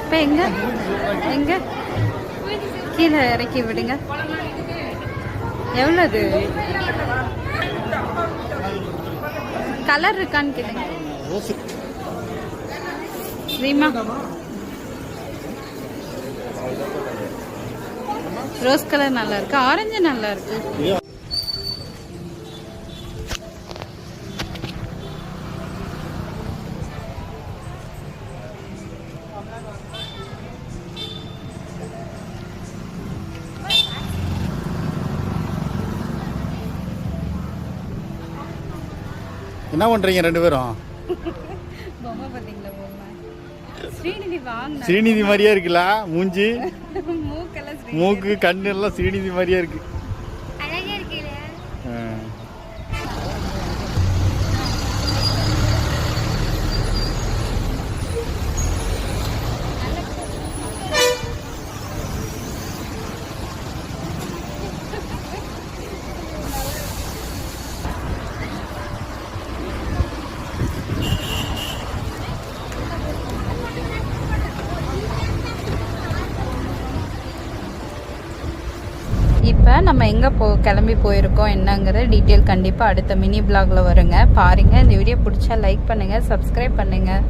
இப்போ எங்க எங்க கீழே இறக்கி விடுங்க. எவ்வளவு கலர் இருக்கான்னு கேளுங்க. ரீமா ரோஸ் கலர் நல்லா இருக்கு, ஆரஞ்சு நல்லா இருக்கு. என்ன பண்றீங்க ரெண்டு பேரும்? பொம்மை பாத்தீங்களா? பொம்மை ஸ்ரீநிதி வாங்க. ஸ்ரீநிதி மாதிரியா இருக்குல்ல மூஞ்சி, மூக்கெல்லாம் மூக்கு, கண்ணு எல்லாம் ஸ்ரீநிதி மாதிரியா இருக்கு. அழகா இருக்குல்ல. இப்போ நம்ம எங்கே கிளம்பி போயிருக்கோம் என்னங்கிற டீட்டெயில் கண்டிப்பாக அடுத்த மினி பிளாகில் வருங்க. பாருங்கள். இந்த வீடியோ பிடிச்சா லைக் பண்ணுங்கள், சப்ஸ்கிரைப் பண்ணுங்கள்.